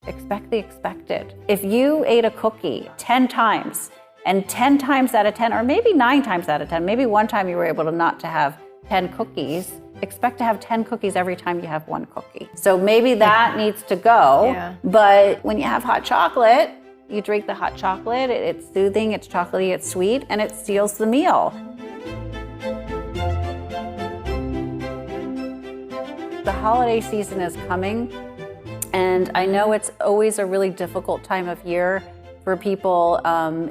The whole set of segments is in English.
expect the expected. If you ate a cookie 10 times, and 10 times out of 10, or maybe 9 times out of 10, maybe one time you were able to not to have 10 cookies, expect to have 10 cookies every time you have one cookie. So maybe that needs to go. Yeah. But when you have hot chocolate, you drink the hot chocolate, it's soothing, it's chocolatey, it's sweet, and it seals the meal. The holiday season is coming, and I know it's always a really difficult time of year for people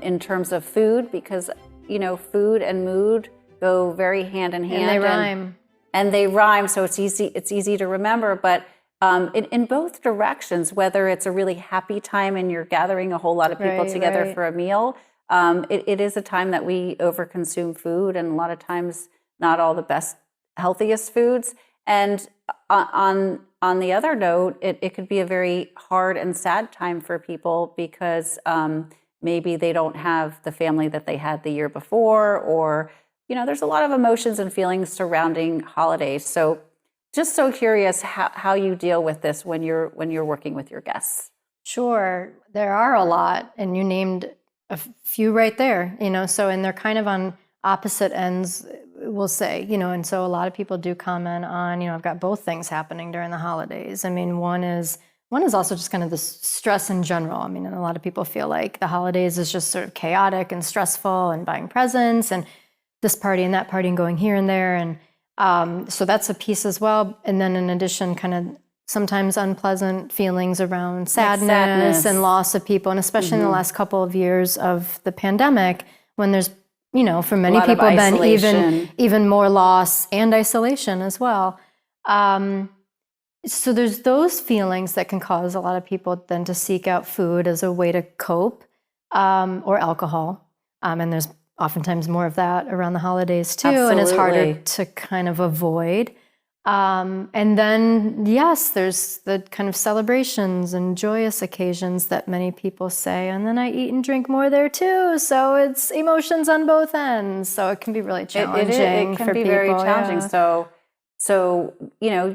in terms of food, because food and mood go very hand in hand. And they rhyme. And they rhyme, so it's easy to remember. But in both directions, whether it's a really happy time and you're gathering a whole lot of people together for a meal, it is a time that we overconsume food, and a lot of times not all the best, healthiest foods. And on the other note, it could be a very hard and sad time for people because maybe they don't have the family that they had the year before, or there's a lot of emotions and feelings surrounding holidays. So just so curious how you deal with this when you're working with your guests. Sure, there are a lot, and you named a few right there, so, and they're kind of on opposite ends, we'll say, and so a lot of people do comment on, I've got both things happening during the holidays. I mean, one is also just kind of the stress in general. I mean, and a lot of people feel like the holidays is just sort of chaotic and stressful, and buying presents and this party and that party and going here and there. And so that's a piece as well. And then in addition, kind of sometimes unpleasant feelings around sadness and loss of people. And especially in the last couple of years of the pandemic, when there's, for many people been even more loss and isolation as well. So there's those feelings that can cause a lot of people then to seek out food as a way to cope, or alcohol. And there's oftentimes more of that around the holidays too. Absolutely. And it's harder to kind of avoid. And then, yes, there's the kind of celebrations and joyous occasions that many people say, and then I eat and drink more there too. So it's emotions on both ends. So it can be really challenging. It can be very challenging. Yeah. So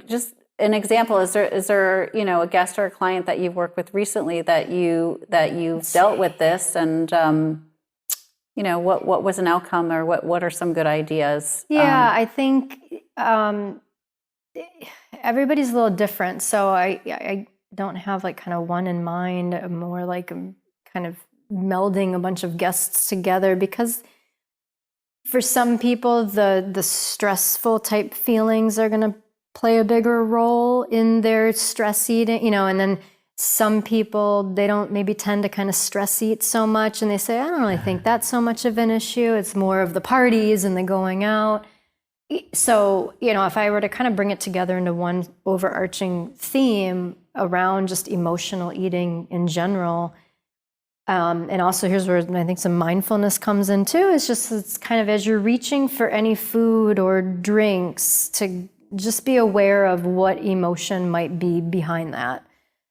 just an example, is there a guest or a client that you've worked with recently that you've dealt with this, and what was an outcome, or what are some good ideas? Yeah, I think everybody's a little different. So I don't have like kind of one in mind. I'm more like kind of melding a bunch of guests together, because for some people the stressful type feelings are going to play a bigger role in their stress eating, and then some people, they don't maybe tend to kind of stress eat so much, and they say, I don't really think that's so much of an issue. It's more of the parties and the going out. So, if I were to kind of bring it together into one overarching theme around just emotional eating in general, and also here's where I think some mindfulness comes in too, it's kind of as you're reaching for any food or drinks, to just be aware of what emotion might be behind that.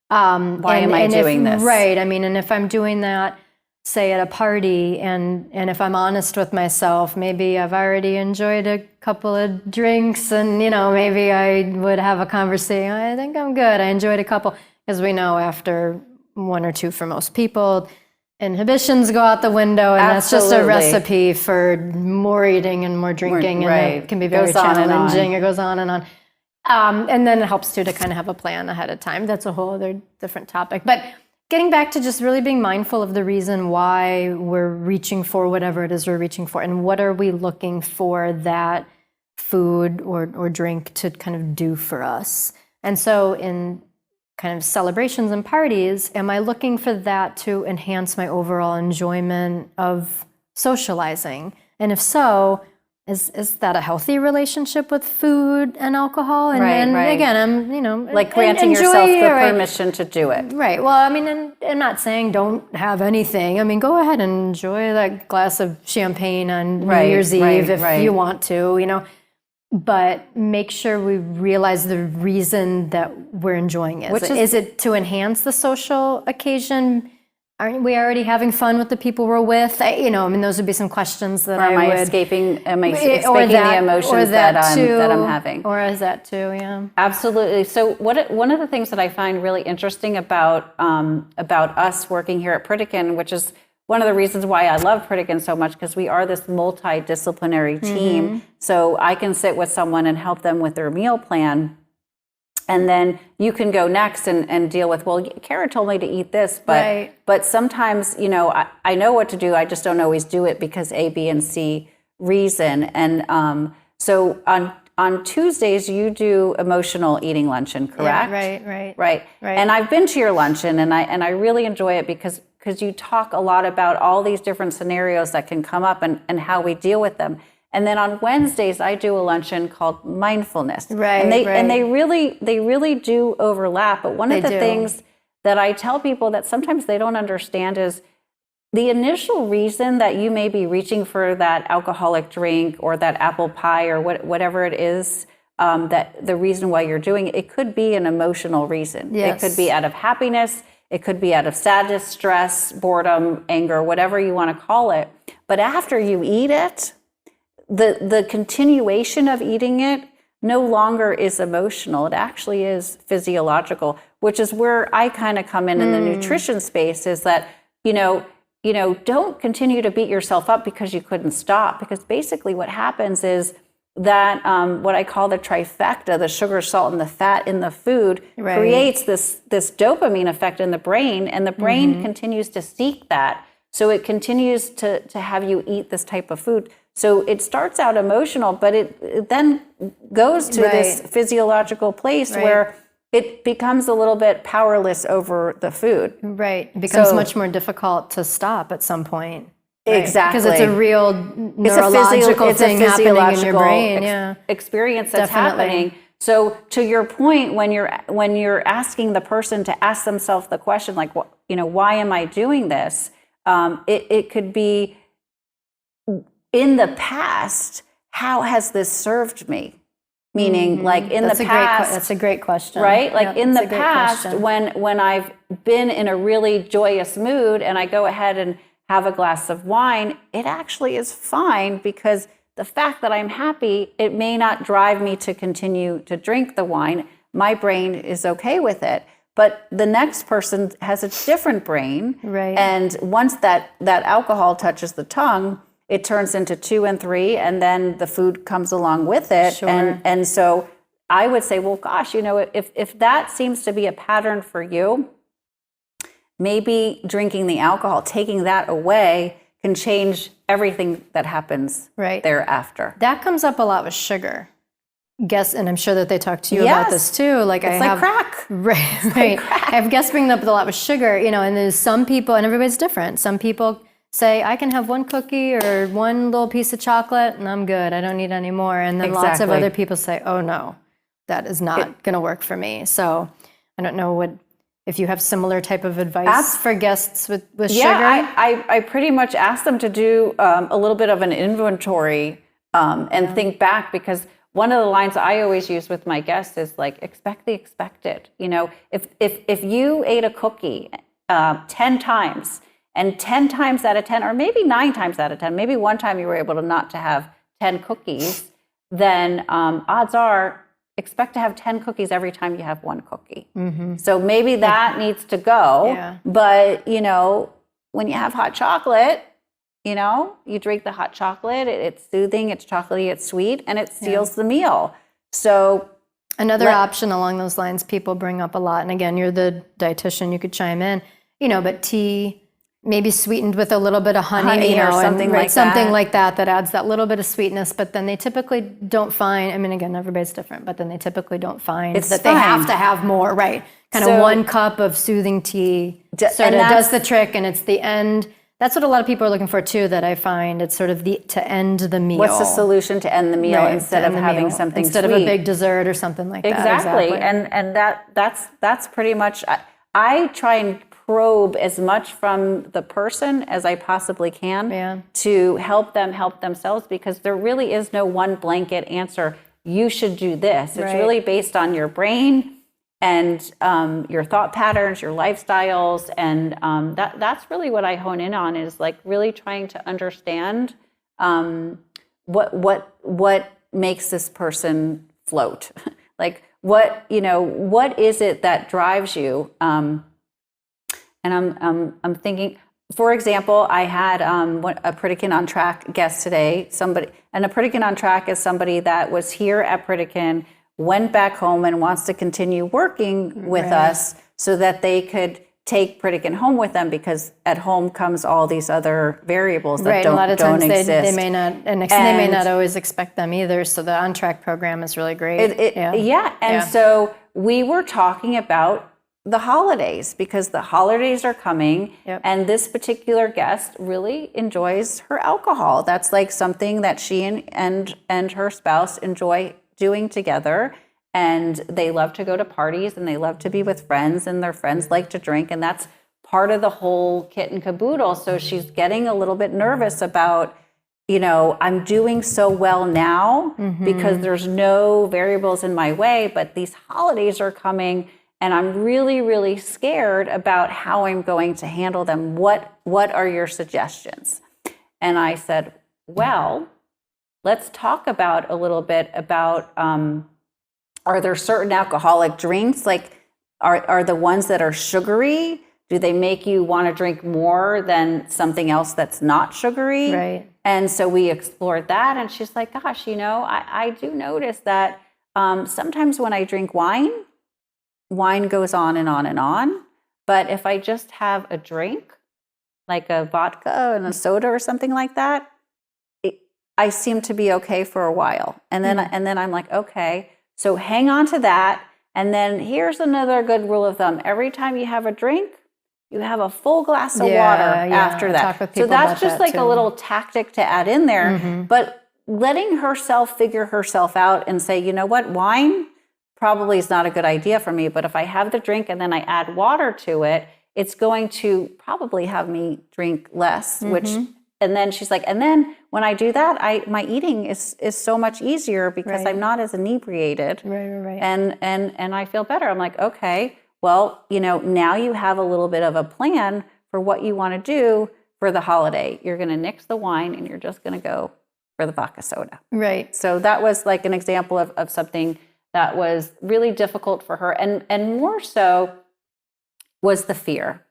Why am I doing this? Right. I mean, and if I'm doing that, say at a party, and if I'm honest with myself, maybe I've already enjoyed a couple of drinks, and maybe I would have a conversation. I think I'm good. I enjoyed a couple, as we know, after one or two for most people, inhibitions go out the window, and that's just a recipe for more eating and more drinking, and it can be very challenging. It goes on and on. And then it helps too to kind of have a plan ahead of time. That's a whole other different topic. But getting back to just really being mindful of the reason why we're reaching for whatever it is we're reaching for, and what are we looking for that food or drink to kind of do for us. And so in kind of celebrations and parties, am I looking for that to enhance my overall enjoyment of socializing? And if so, is that a healthy relationship with food and alcohol? And then again, I'm, like granting yourself the permission to do it. Right. Well, I mean, and I'm not saying don't have anything. I mean, go ahead and enjoy that glass of champagne on New Year's Eve if you want to, but make sure we realize the reason that we're enjoying it. Is it to enhance the social occasion? aren't we already having fun with the people we're with? I mean, those would be some questions that am I would escaping the or emotions that I'm having? Or is that too? Yeah. Absolutely. So one of the things that I find really interesting about us working here at Pritikin, which is one of the reasons why I love Pritikin so much, because we are this multidisciplinary team. So I can sit with someone and help them with their meal plan. And then you can go next and deal with, well, Kara told me to eat this, but sometimes, I know what to do. I just don't always do it because A, B, and C reason. And so on Tuesdays, you do emotional eating luncheon, correct? Yeah, right. And I've been to your luncheon, and I really enjoy it because you talk a lot about all these different scenarios that can come up and how we deal with them. And then on Wednesdays, I do a luncheon called mindfulness. And they really do overlap. But one of the things that I tell people that sometimes they don't understand is the initial reason that you may be reaching for that alcoholic drink or that apple pie or whatever it is, that the reason why you're doing it, it could be an emotional reason. Yes. It could be out of happiness. It could be out of sadness, stress, boredom, anger, whatever you want to call it. But after you eat it, the continuation of eating it no longer is emotional. It actually is physiological, which is where I kind of come in the nutrition space, is that, don't continue to beat yourself up because you couldn't stop. Because basically what happens is that what I call the trifecta, the sugar, salt, and the fat in the food, creates this dopamine effect in the brain, and the brain continues to seek that. So it continues to have you eat this type of food. So it starts out emotional, but it then goes to this physiological place where it becomes a little bit powerless over the food. Right. It becomes much more difficult to stop at some point. Exactly. Because it's a real neurological thing happening in your brain. Experience that's happening. So to your point, when you're asking the person to ask themselves the question, like, why am I doing this? It could be, in the past, how has this served me? Meaning, like in the past, that's a great question, right? Like in the past, when I've been in a really joyous mood and I go ahead and have a glass of wine, it actually is fine, because the fact that I'm happy, it may not drive me to continue to drink the wine. My brain is okay with it. But the next person has a different brain. And once that alcohol touches the tongue, it turns into 2 and 3, and then the food comes along with it. And so I would say, well, gosh, if that seems to be a pattern for you, maybe drinking the alcohol, taking that away, can change everything that happens thereafter. That comes up a lot with sugar. And I'm sure that they talk to you about this too. Like it's like crack. Right. I have guests bring up a lot with sugar, and there's some people, and everybody's different. Some people say, I can have one cookie or one little piece of chocolate and I'm good. I don't need any more. And then lots of other people say, oh no, that is not going to work for me. So I don't know if you have similar type of advice for guests with sugar. Yeah, I pretty much ask them to do a little bit of an inventory and think back, because one of the lines I always use with my guests is like, expect the expected. If you ate a cookie 10 times, and 10 times out of 10, or maybe 9 times out of 10, maybe one time you were able to not to have 10 cookies, then odds are, expect to have 10 cookies every time you have one cookie. So maybe that needs to go. But, when you have hot chocolate, you drink the hot chocolate, it's soothing, it's chocolatey, it's sweet, and it seals the meal. So another option along those lines people bring up a lot, and again, you're the dietitian, you could chime in, but tea, maybe sweetened with a little bit of honey or something like that adds that little bit of sweetness. But then they typically don't find, again, everybody's different, but then they typically don't find that they have to have more, right? Kind of 1 cup of soothing tea sort of does the trick, and it's the end. That's what a lot of people are looking for too, that I find. It's sort of to end the meal. What's the solution to end the meal instead of having something instead sweet? Of a big dessert or something like that. Exactly. And that's pretty much, I try and probe as much from the person as I possibly can to help them help themselves, because there really is no one blanket answer. You should do this. It's really based on your brain and your thought patterns, your lifestyles, and that's really what I hone in on, is like really trying to understand what makes this person float, like what is it that drives you, and I'm thinking. For example, I had a Pritikin on Track guest today. And a Pritikin on Track is somebody that was here at Pritikin, went back home, and wants to continue working with us so that they could take Pritikin home with them, because at home comes all these other variables that a lot of don't times exist. they may not, and they may not always expect them either. So the On Track program is really great. So we were talking about the holidays, because the holidays are coming, and this particular guest really enjoys her alcohol. That's like something that she and her spouse enjoy doing together, and they love to go to parties, and they love to be with friends, and their friends like to drink, and that's part of the whole kit and caboodle. So she's getting a little bit nervous about, I'm doing so well now because there's no variables in my way, but these holidays are coming, and I'm really, really scared about how I'm going to handle them. What are your suggestions? And I said, well, let's talk about a little bit about, are there certain alcoholic drinks? Like, are the ones that are sugary, do they make you want to drink more than something else that's not sugary? Right. And so we explored that. And she's like, gosh, I do notice that sometimes when I drink wine goes on and on and on. But if I just have a drink, like a vodka and a soda or something like that, I seem to be okay for a while. And then I'm like, okay, so hang on to that. And then here's another good rule of thumb. Every time you have a drink, you have a full glass of water after that. So that's just like a little tactic to add in there. But letting herself figure herself out and say, you know what, wine probably is not a good idea for me, but if I have the drink and then I add water to it, it's going to probably have me drink less, and then she's like, and then when I do that, my eating is so much easier because I'm not as inebriated. Right. And I feel better. I'm like, okay, well, now you have a little bit of a plan for what you want to do for the holiday. You're going to nix the wine and you're just going to go for the vodka soda. Right. So that was like an example of something that was really difficult for her, and more so was the fear,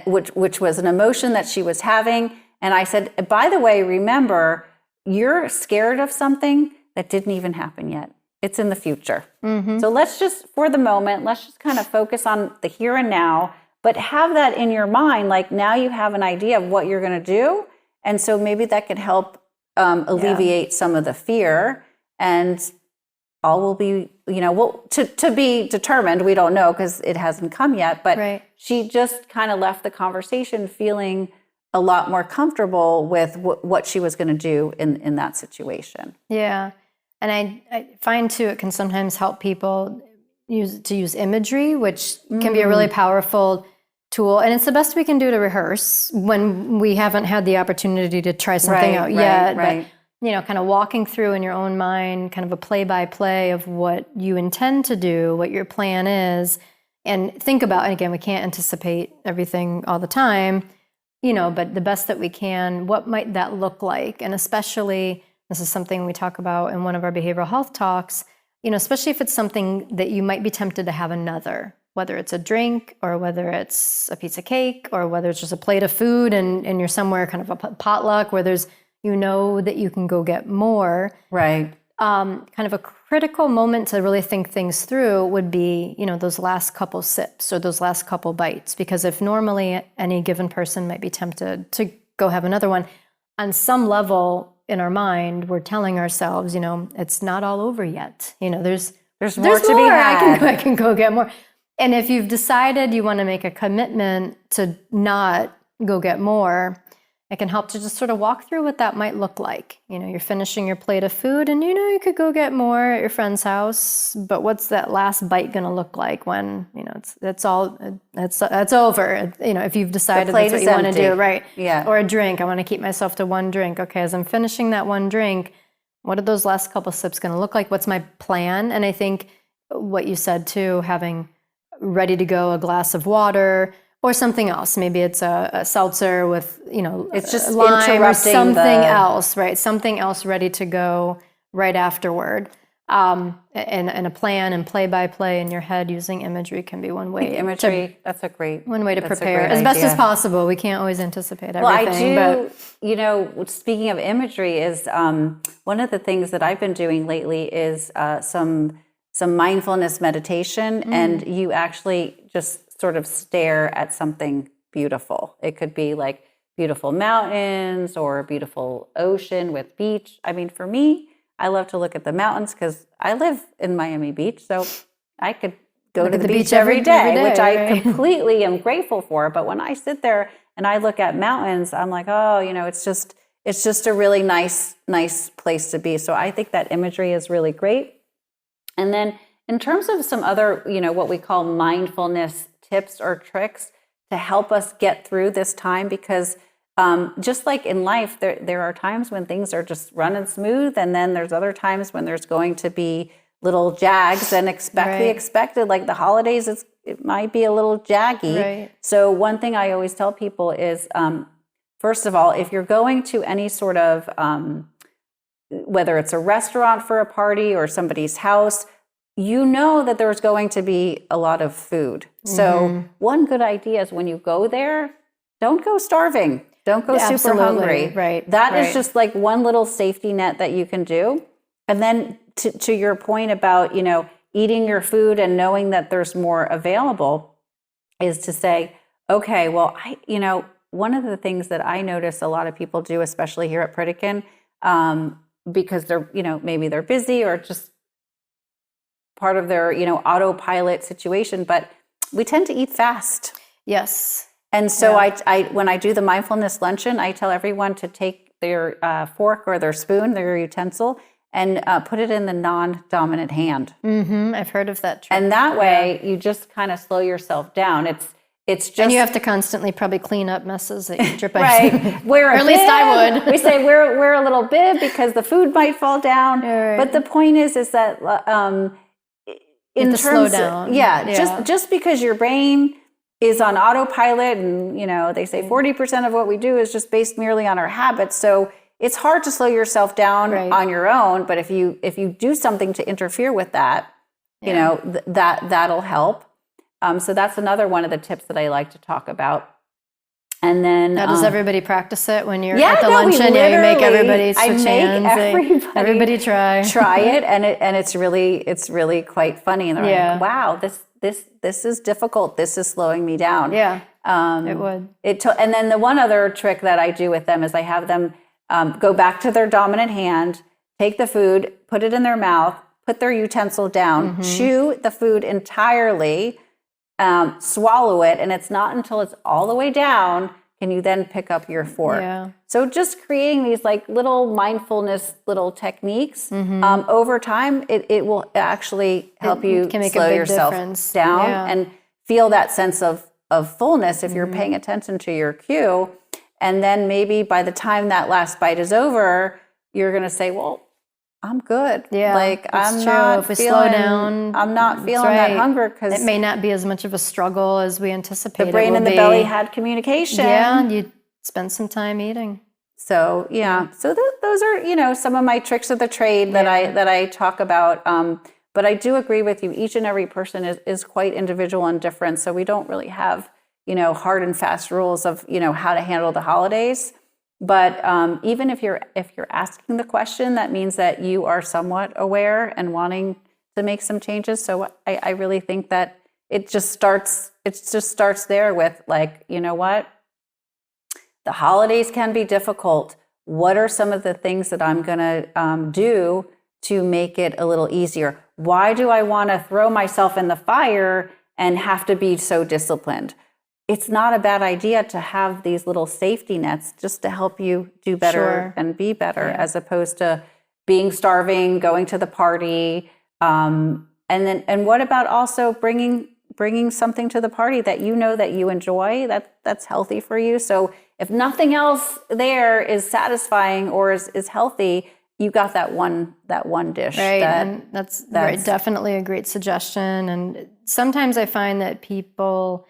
which was an emotion that she was having. And I said, by the way, remember, you're scared of something that didn't even happen yet. It's in the future. So let's just, for the moment, let's just kind of focus on the here and now, but have that in your mind. Like, now you have an idea of what you're going to do. And so maybe that could help alleviate some of the fear, and all will be, to be determined. We don't know because it hasn't come yet, but she just kind of left the conversation feeling a lot more comfortable with what she was going to do in that situation. Yeah. And I find too, it can sometimes help people use imagery, which can be a really powerful tool. And it's the best we can do to rehearse when we haven't had the opportunity to try something out yet. But kind of walking through in your own mind, kind of a play-by-play of what you intend to do, what your plan is, and think about, and again, we can't anticipate everything all the time, but the best that we can, what might that look like? And especially, this is something we talk about in one of our behavioral health talks, especially if it's something that you might be tempted to have another, whether it's a drink or whether it's a piece of cake or whether it's just a plate of food and you're somewhere kind of a potluck where there's, that you can go get more. Right. Kind of a critical moment to really think things through would be, those last couple sips or those last couple bites. Because if normally any given person might be tempted to go have another one, on some level in our mind, we're telling ourselves, it's not all over yet. There's more to be had. I can go get more. And if you've decided you want to make a commitment to not go get more, it can help to just sort of walk through what that might look like. You're finishing your plate of food and you could go get more at your friend's house, but what's that last bite going to look like when, it's over, if you've decided that's what you want to do, right? Yeah. Or a drink, I want to keep myself to one drink. Okay, as I'm finishing that one drink, what are those last couple sips going to look like? What's my plan? And I think what you said too, having ready to go a glass of water or something else. Maybe it's a seltzer with, It's just lime or interrupting something the- else, right? Something else ready to go right afterward. And a plan and play-by-play in your head using imagery can be one way. Imagery, that's a great One way to that's a prepare great as best as idea. possible. We can't always anticipate Well, I everything. do, speaking of imagery, is one of the things that I've been doing lately is some mindfulness meditation, and you actually just sort of stare at something beautiful. It could be like beautiful mountains or a beautiful ocean with beach. I mean, for me, I love to look at the mountains because I live in Miami Beach, so I could go to the beach every day, which I right? completely am grateful for. But when I sit there and I look at mountains, I'm like, oh, it's just a really nice place to be. So I think that imagery is really great. And then in terms of some other, what we call mindfulness tips or tricks to help us get through this time, because just like in life, there are times when things are just running smooth, and then there's other times when there's going to be little jags and the expected, like the holidays, it might be a little jaggy. Right. So one thing I always tell people is, first of all, if you're going to any sort of, whether it's a restaurant for a party or somebody's house, that there's going to be a lot of food. So one good idea is when you go there, don't go starving. Don't go super hungry. Right. That is just like one little safety net that you can do. And then to your point about, eating your food and knowing that there's more available is to say, okay, well, one of the things that I notice a lot of people do, especially here at Pritikin, because they're, maybe they're busy or just part of their, autopilot situation, but we tend to eat fast. Yes. And so I when I do the mindfulness luncheon, I tell everyone to take their fork or their spoon, their utensil, and put it in the non-dominant hand. I've heard of that trick. And that way, you just kind of slow yourself down. It's just, and you have to constantly probably clean up messes that you drip out. right. Wear a or at least bib. I would. We say wear a little bib because the food might fall down. Right. But the point is that in terms slow down. Just because your brain is on autopilot, and they say 40% of what we do is just based merely on our habits. So it's hard to slow yourself down on your own. But if you do something to interfere with that, that'll help. So that's another one of the tips that I like to talk about. And then now, does everybody practice it when you're at the luncheon? You make everybody switch hands. Everybody try it, and it's really quite funny. And they're like, wow, this is difficult. This is slowing me down. Yeah, it would. And then the one other trick that I do with them is I have them go back to their dominant hand, take the food, put it in their mouth, put their utensil down, chew the food entirely, swallow it, and it's not until it's all the way down can you then pick up your fork. Yeah. So just creating these like little mindfulness little techniques over time, it will actually help you slow yourself down and feel that sense of fullness if you're paying attention to your cue. And then maybe by the time that last bite is over, you're going to say, well, I'm good. Yeah, like I'm true. not if we feeling, slow down, I'm not feeling that hunger because it may not be as much of a struggle as we anticipate. The brain and the belly had communication. Yeah, and you spend some time eating. So so those are some of my tricks of the trade that I talk about. But I do agree with you. Each and every person is quite individual and different. So we don't really have hard and fast rules of how to handle the holidays. But even if you're asking the question, that means that you are somewhat aware and wanting to make some changes. So I really think that it just starts there with like, what? The holidays can be difficult. What are some of the things that I'm going to do to make it a little easier? Why do I want to throw myself in the fire and have to be so disciplined? It's not a bad idea to have these little safety nets just to help you do better and be better, as opposed to being starving, going to the party. And what about also bringing something to the party that that you enjoy, that's healthy for you. So if nothing else there is satisfying or is healthy, you got that one dish. Right, and that's right, definitely a great suggestion. And sometimes I find that people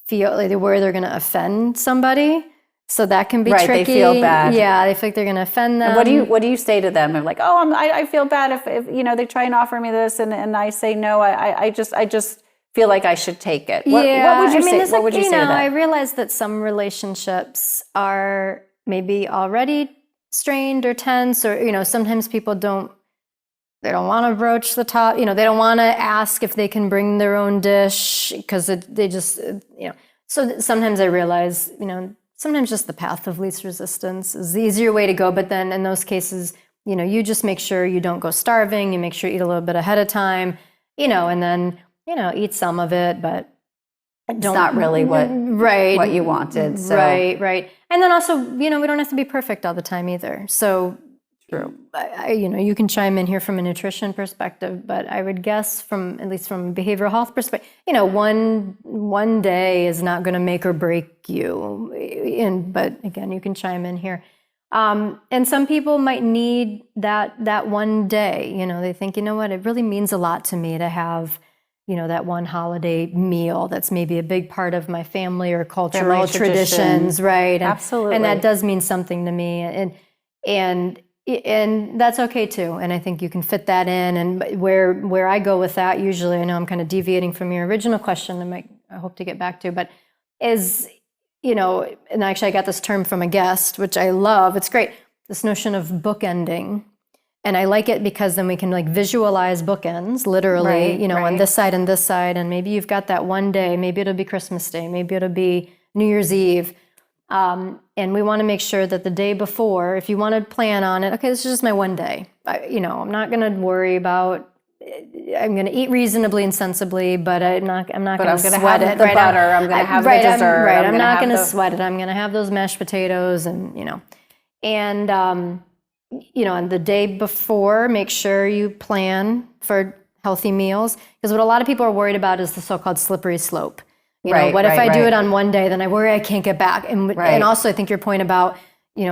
feel like they're going to offend somebody, so that can be tricky. They feel bad. Yeah, they feel like they're going to offend them. And what do you say to them? I'm like, oh, I feel bad if they try and offer me this, and I say no. I just feel like I should take it. What would you say? What would you say to that? I realize that some relationships are maybe already strained or tense, or sometimes people don't want to broach the top, they don't want to ask if they can bring their own dish because they just so sometimes I realize sometimes just the path of least resistance is the easier way to go. But then in those cases, you just make sure you don't go starving. You make sure you eat a little bit ahead of time, and then eat some of it, but it's not really what you wanted. So. Right. And then also, we don't have to be perfect all the time either. So true. You can chime in here from a nutrition perspective, but I would guess at least from a behavioral health perspective, one day is not going to make or break you. But again, you can chime in here. And some people might need that one day. They think, what, it really means a lot to me to have that one holiday meal that's maybe a big part of my family or cultural traditions, right? Absolutely. And that does mean something to me, and that's okay too. And I think you can fit that in. And where I go with that, usually, I know I'm kind of deviating from your original question, I hope to get back to, but is, and actually I got this term from a guest, which I love. It's great. This notion of bookending. And I like it because then we can visualize bookends, literally, on this side and this side. And maybe you've got that one day, maybe it'll be Christmas Day, maybe it'll be New Year's Eve. And we want to make sure that the day before, if you want to plan on it, okay, this is just my one day. I'm not going to worry about, I'm going to eat reasonably and sensibly, but I'm not going to sweat it. The butter, I'm going to have the dessert. I'm not going to sweat it. I'm going to have those mashed potatoes and and the day before, make sure you plan for healthy meals. Because what a lot of people are worried about is the so-called slippery slope. What if I do it on one day, then I worry I can't get back. And also I think your point about,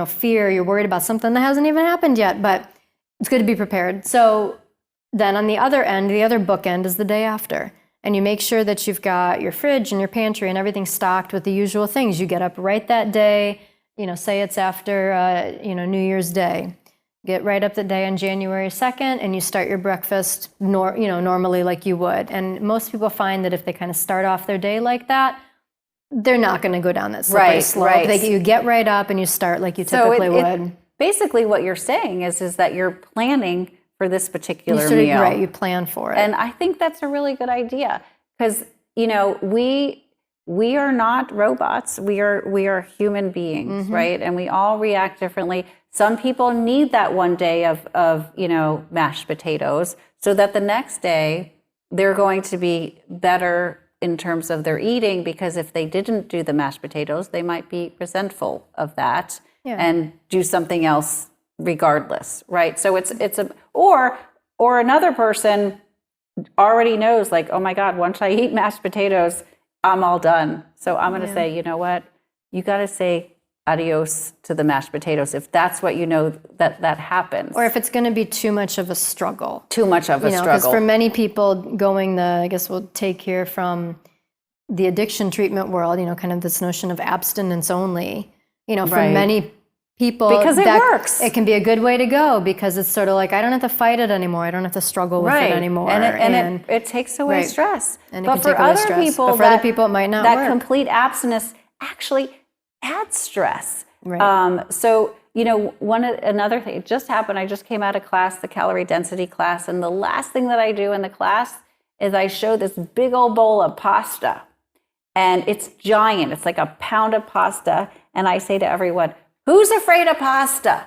fear, you're worried about something that hasn't even happened yet, but it's good to be prepared. So then on the other end, the other bookend is the day after. And you make sure that you've got your fridge and your pantry and everything stocked with the usual things. You get up right that day, say it's after, New Year's Day. Get right up the day on January 2nd, and you start your breakfast normally like you would. And most people find that if they kind of start off their day like that, they're not going to go down that slippery slope. You get right up and you start like you typically would. Basically, what you're saying is that you're planning for this particular meal. Right, you plan for it. And I think that's a really good idea because, we are not robots. We are human beings, right? And we all react differently. Some people need that one day of mashed potatoes so that the next day they're going to be better in terms of their eating, because if they didn't do the mashed potatoes, they might be resentful of that and do something else regardless, right? So or another person already knows, like, oh my God, once I eat mashed potatoes, I'm all done. So I'm going to say, you know what? You got to say adios to the mashed potatoes if that's what that happens. Or if it's going to be too much of a struggle. Because for many people I guess we'll take here from the addiction treatment world, kind of this notion of abstinence only, for many people. Because it works. It can be a good way to go because it's sort of like, I don't have to fight it anymore. I don't have to struggle with it anymore. And it takes away stress. And but for other people, it might not work. That complete abstinence actually adds stress. Right. So, another thing, it just happened. I just came out of class, the calorie density class. And the last thing that I do in the class is I show this big old bowl of pasta. And it's giant. It's like a pound of pasta. And I say to everyone, who's afraid of pasta?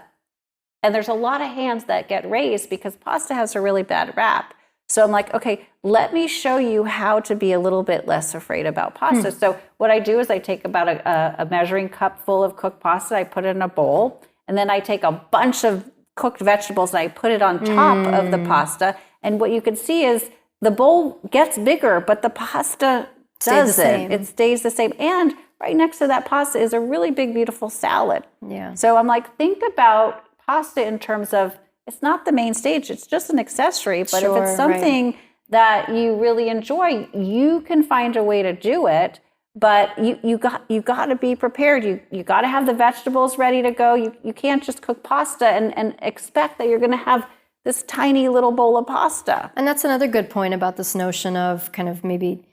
And there's a lot of hands that get raised because pasta has a really bad rap. So I'm like, okay, let me show you how to be a little bit less afraid about pasta. So what I do is I take about a measuring cup full of cooked pasta, I put it in a bowl, and then I take a bunch of cooked vegetables and I put it on top of the pasta. And what you can see is the bowl gets bigger, but the pasta doesn't. It stays the same. And right next to that pasta is a really big, beautiful salad. Yeah. So I'm like, think about pasta in terms of it's not the main stage, it's just an accessory. But Sure, if it's something that you really enjoy, you can find a way to do it. But you got to be prepared. You got to have the vegetables ready to go. You can't just cook pasta and expect that you're going to have this tiny little bowl of pasta. And that's another good point about this notion of kind of maybe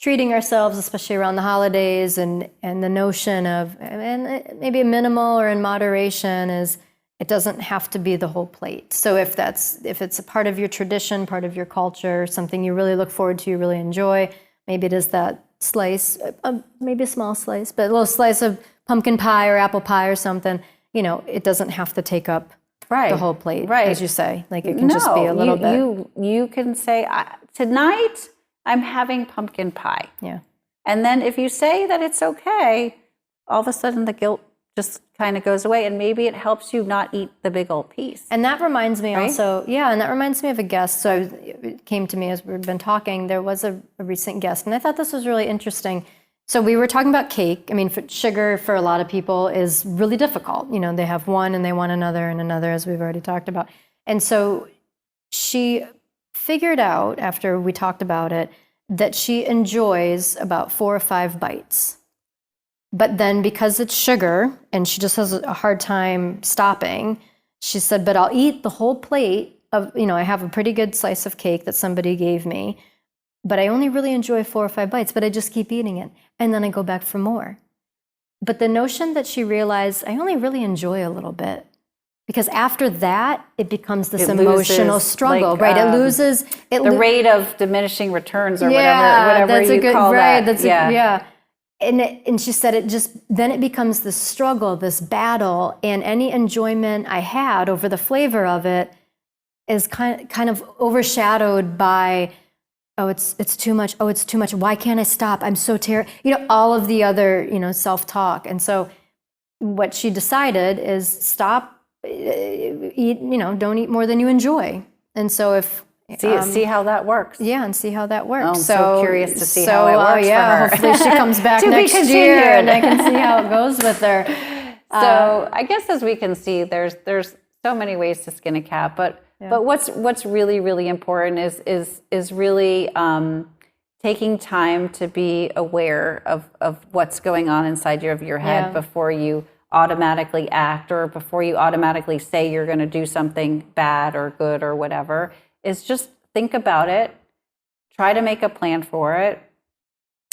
treating ourselves, especially around the holidays, and the notion of, and maybe a minimal or in moderation, is it doesn't have to be the whole plate. So if it's a part of your tradition, part of your culture, something you really look forward to, you really enjoy, maybe it is that slice, maybe a small slice, but a little slice of pumpkin pie or apple pie or something, it doesn't have to take up the whole plate, as you say. Like it can just be a little bit. You can say, tonight I'm having pumpkin pie. Yeah. And then if you say that it's okay, all of a sudden the guilt just kind of goes away, and maybe it helps you not eat the big old piece. And that reminds me also, and that reminds me of a guest. So it came to me as we've been talking, there was a recent guest, and I thought this was really interesting. So we were talking about cake. I mean, sugar for a lot of people is really difficult. They have one and they want another and another, as we've already talked about. And so she figured out, after we talked about it, that she enjoys about 4 or 5 bites. But then because it's sugar and she just has a hard time stopping, she said, but I'll eat the whole plate of, I have a pretty good slice of cake that somebody gave me, but I only really enjoy 4 or 5 bites, but I just keep eating it. And then I go back for more. But the notion that she realized, I only really enjoy a little bit. Because after that, it becomes this emotional struggle, right? It loses the rate of diminishing returns, or whatever that's you call that. That's And she said then it becomes this struggle, this battle, and any enjoyment I had over the flavor of it is kind of overshadowed by, it's too much. Oh, it's too much. Why can't I stop? I'm so terrible. All of the other, self-talk. And so what she decided is stop, eat, don't eat more than you enjoy. And so if see how that works. Yeah, and see how that works. I'm so curious to see how it works for her. Hopefully she comes back next year and I can see how it goes with her. So I guess as we can see, there's so many ways to skin a cat, but what's really, really important is really taking time to be aware of what's going on inside of your head before you automatically act, or before you automatically say you're going to do something bad or good or whatever. Is just think about it, try to make a plan for it,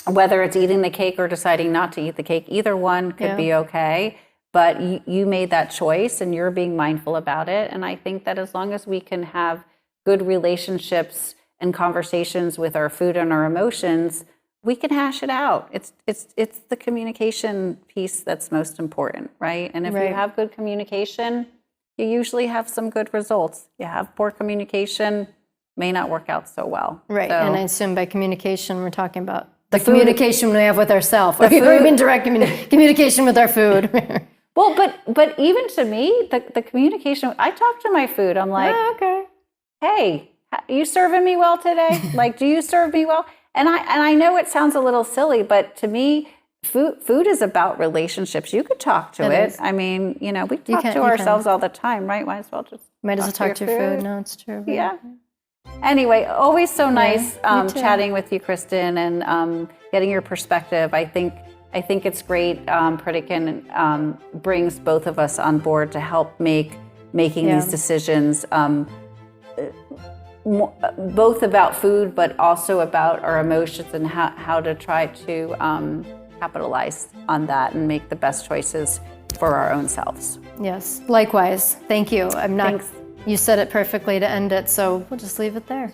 whether it's eating the cake or deciding not to eat the cake. Either one could be okay, but you made that choice and you're being mindful about it. And I think that as long as we can have good relationships and conversations with our food and our emotions, we can hash it out. It's the communication piece that's most important, right? And if you have good communication, you usually have some good results. You have poor communication, may not work out so well. Right, So, and I assume by communication we're talking about the communication we have with ourselves. Or even direct communication with our food. well, but even to me, the communication, I talk to my food. I'm like, hey, you serving me well today? Like, do you serve me well? And I know it sounds a little silly, but to me, food is about relationships. You could talk to it. I mean, we talk to ourselves all the time, right? Might as well talk to your food. No, it's true. Yeah. Anyway, always so nice chatting with you, Kristen, and getting your perspective. I think it's great. Pritikin brings both of us on board to help making these decisions. Both about food, but also about our emotions and how to try to capitalize on that and make the best choices for our own selves. Yes, likewise. Thank you. Thanks. You said it perfectly to end it, so we'll just leave it there.